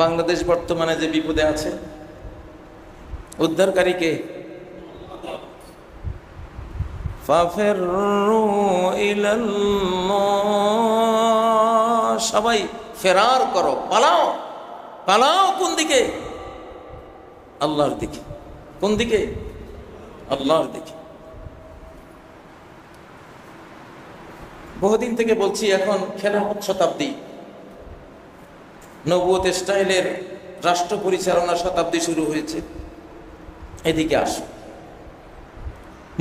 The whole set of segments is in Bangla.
বাংলাদেশ বর্তমানে যে বিপদে আছে, উদ্ধারকারীকে ফাফিরু ইলাল্লাহ, সবাই ফেরার করো, পালাও পালাও। কোন দিকে? আল্লাহর দিকে। কোন দিকে? আল্লাহর দিকে। বহুদিন থেকে বলছি, এখন খেলাফত শতাব্দী, নবুয়ত স্টাইলের রাষ্ট্র পরিচালনার শতাব্দী শুরু হয়েছে। এদিকে আসো,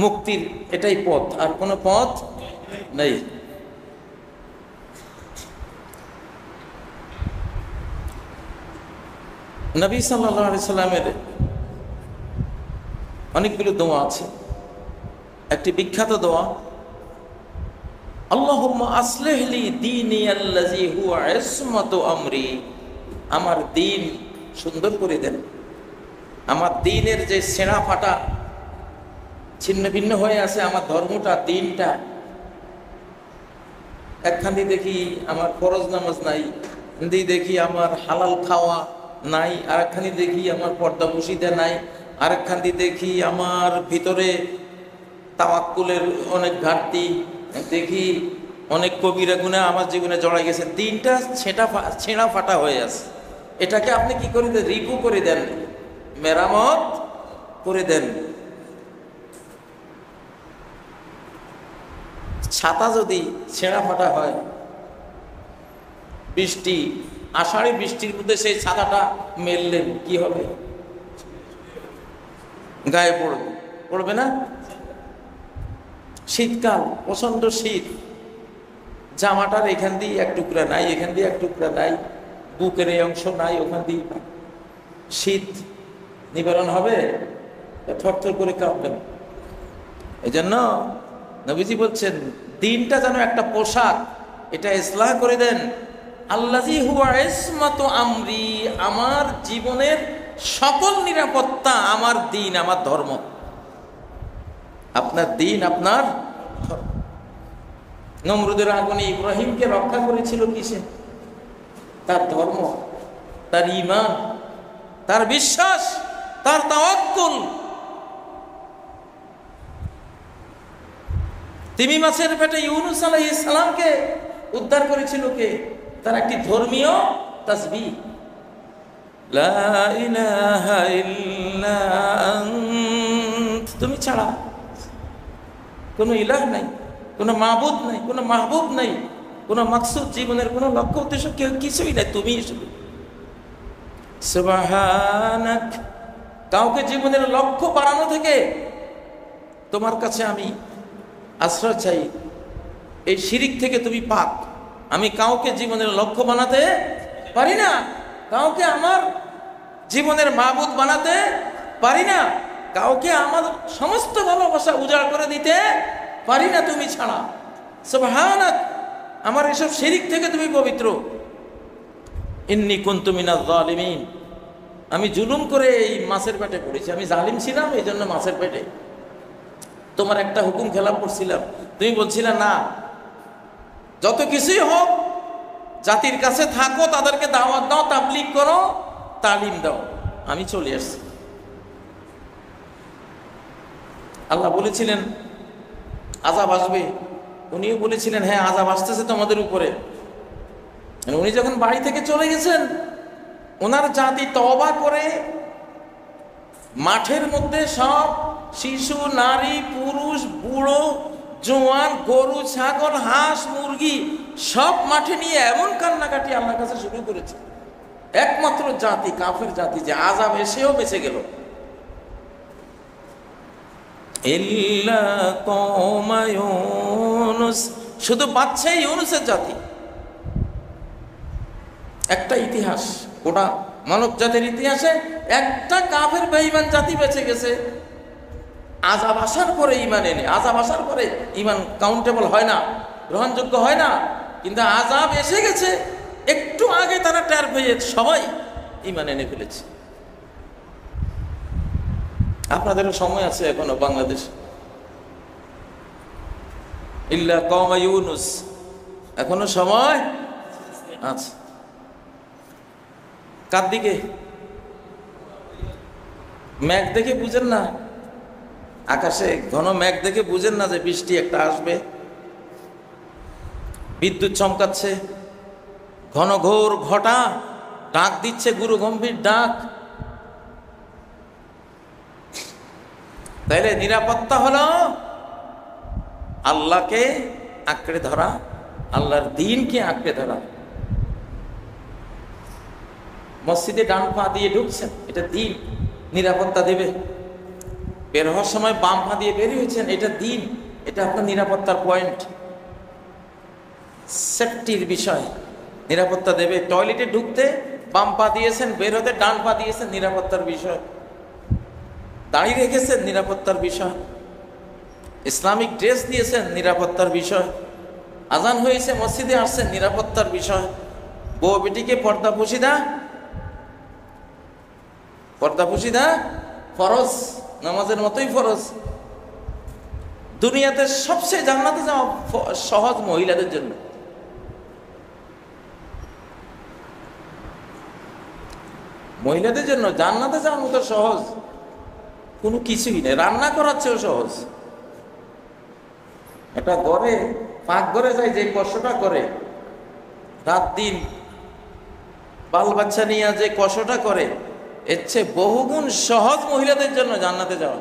মুক্তির এটাই পথ, আর কোনো পথ নেই। নবী সাল্লাল্লাহু আলাইহি সাল্লামের অনেকগুলো দোয়া আছে। একটি বিখ্যাত দোয়া, আল্লাহুম্মা আসলিহ লি দীনি আল্লাযী হুয়া ইসমাতু আমরি, আমার দ্বীন সুন্দর করে দেন। আমার দ্বীনের যে ছেঁড়া ফাটা ছিন্ন ভিন্ন হয়ে আছে, আমার ধর্মটা, দ্বীনটা, একখানি দেখি আমার ফরজ নামাজ নাই, দেখি আমার হালাল খাওয়া নাই, আরেকখানি দেখি আমার পর্দা বসিতে নাই, আরেকখানি দেখি আমার ভিতরে তাওয়াক্কুলের অনেক ঘাটতি, দেখি অনেক কবিরা গুনাহ আমার জীবনে জড়াই গেছে। দিনটা ছেঁড়া ফাটা হয়ে আছে। এটাকে আপনি কি করে দেন? রিপু করে দেন, মেরামত করে দেন। ছাতা যদি ছেঁড়া ফাটা হয়, বৃষ্টি, আষাঢ়ি বৃষ্টির মধ্যে সেই ছাতাটা মেললেন, কি হবে? গায়ে পড়বে, পড়বে না? শীতকাল, প্রচন্ড শীত, জামাটার এখান দিয়ে এক টুকরা নাই, এখান দিয়ে এক টুকরা নাই, বুকের এই অংশ নাই, ওখান দিয়ে শীত নিবারণ হবে? থরথর করে কাঁপবেন। এই জন্য নবীজি বলছেন, দিনটা যেন একটা পোশাক, এটা ইসলাহ করে দেন। আল্লাযী হুয়া ইসমাতু আমরি, আমার জীবনের সকল নিরাপত্তা আমার দিন, আমার ধর্ম। আপনার দিন, আপনার ধর্ম। নমরুদের আগুনে ইব্রাহিমকে রক্ষা করেছিল কিসে? তার ধর্ম, তার ঈমান, তার বিশ্বাস, তার তাওয়াক্কুল। তিমি মাছের পেটে ইউনূস আলাইহিস সালামকে উদ্ধার করেছিল কে? তার একটি ধর্মীয় তাসবিহ, লা ইলাহা ইল্লা আনত, তুমি ছাড়া কোনো ইলাহ নাই, কোনো মাবুদ নাই, কোনো মাহবুব নাই, কোনো মাকসুদ, জীবনের কোনো লক্ষ্য উদ্দেশ্য কেউ কিছুই নাই, তুমি শুধু। সুবহানাক, কাউকে জীবনের লক্ষ্য বাড়ানো থেকে তোমার কাছে আমি আশ্রয় চাই। এই শিরিক থেকে তুমি পাক। আমি কাউকে জীবনের লক্ষ্য বানাতে পারি না, কাউকে আমার জীবনের মাবুদ বানাতে পারি না, কাউকে আমার সমস্ত ভালোবাসা উজাড় করে দিতে পারি না তুমি ছাড়া। সুবহানাক, আমার এসব শিরিক থেকে তুমি পবিত্র। ইন্নী কুনতু মিনাজ জালিমিন, আমি জুলুম করে এই মাছের পেটে পড়েছি, আমি জালিম ছিলাম, এই জন্য মাছের পেটে। তোমার একটা হুকুম খেলাপ করছিলাম, তুমি বলছিলে না, যত কিছুই হোক জাতির কাছে থাকো, তাদেরকে দাওয়াত দাও, তাবলীগ করো, তালিম দাও। আমি চলে আসছি। আল্লাহ বলেছিলেন আযাব আসবে, উনিও বলেছিলেন হ্যাঁ আযাব আসতেছে তোমাদের উপরে। উনি যখন বাড়ি থেকে চলে গেছেন, ওনার জাতি তওবা করে মাঠের মধ্যে সব শিশু, নারী, পুরুষ, বুড়ো, জোয়ান, গরু, ছাগল, হাঁস, মুরগি সব মাঠে নিয়ে এমন কান্নাকাটি আল্লাহর কাছে শুরু করেছে। একমাত্র জাতি, কাফের জাতি, যে আযাব এসেও বেঁচে গেল। ইল্লা কওমা ইউনুস, শুধু বাদশা ইউনুসের জাতি। একটা ইতিহাস, গোটা মানব জাতির ইতিহাসে একটা কাফের বেঈমান জাতি বেঁচে গেছে। আযাব আসার পরে ঈমান এনে, আযাব আসার পরে ঈমান কাউন্টেবল হয় না, গ্রহণযোগ্য হয় না, কিন্তু আযাব এসে গেছে, একটু আগে তারা টের পেয়ে সবাই ঈমান এনে ফেলেছে। আপনাদেরও সময় আছে এখনো বাংলাদেশ। ইল্লা কওমা ইউনুস, এখনো সময় আছে। কার দিকে? মেঘ দেখে বুঝেন না? আকাশে ঘন মেঘ দেখে বুঝেন না যে বৃষ্টি একটা আসবে? বিদ্যুৎ চমকাচ্ছে, ঘন ঘোর ঘটা ডাক দিচ্ছে, গুরু গম্ভীর ডাক। তাইলে নিরাপত্তা হলো আল্লাহকে আঁকড়ে ধরা, আল্লাহর দ্বীনকে আঁকড়ে ধরা। মসজিদে ডান পা দিয়ে ঢুকছেন, এটা দ্বীন, নিরাপত্তা দেবে। বের হওয়ার সময় বাম পা দিয়ে বের হয়েছেন, এটা দ্বীন, এটা আপনার নিরাপত্তার পয়েন্ট, সেফটির বিষয়, নিরাপত্তা দেবে। টয়লেটে ঢুকতে বাম পা দিয়েছেন, বের হতে ডান পা দিয়েছেন, নিরাপত্তার বিষয়। দাড়ি রেখেছেন, নিরাপত্তার বিষয়। ইসলামিক ড্রেস দিয়েছেন, নিরাপত্তার বিষয়। আজান হয়েছে, মসজিদে আসছেন, নিরাপত্তার বিষয়। বউ বেটিকে পর্দা পুশিদা, পর্দা পুশিদা ফরজ, নামাজের মতোই ফরজ। দুনিয়াতে সবচেয়ে জান্নাতে যাওয়া সহজ মহিলাদের জন্য। মহিলাদের জন্য জান্নাতে যাওয়ার মতো সহজ কোনো কিছুই নেই, রান্না করার চেয়েও সহজ। একটা ঘরে, পাক ঘরে যায় যে কষ্টটা করে, রাত দিন বাল বাচ্চা নিয়ে যে কষ্টটা করে, এর চেয়ে বহুগুণ সহজ মহিলাদের জন্য জান্নাতে যাওয়া।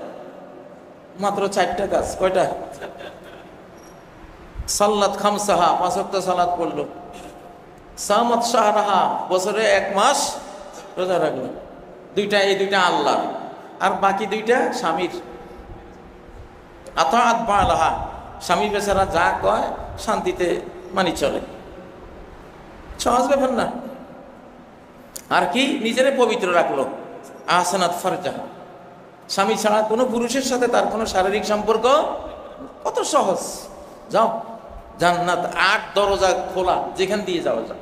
মাত্র 4টা কাজ। কয়টা? সাল্লাত খামসাহা, 5 ওয়াক্ত সালাত পড়লো। সামাত শাহরাহা, বছরে 1 মাস রোজা রাখলো। 2টা, এই 2টা আল্লাহ, আর বাকি 2টা স্বামীর। আতাআত বালাহা, স্বামী বেচারা যা কয় শান্তিতে মানি চলে। সহজ ব্যাপার না। আর কি? নিজেরে পবিত্র রাখলো। আহসানাত ফারজাহা, স্বামী ছাড়া কোনো পুরুষের সাথে তার কোনো শারীরিক সম্পর্ক। কত সহজ। যাও জান্নাত, 8 দরজা খোলা, যেখান দিয়ে যাওয়া যায়।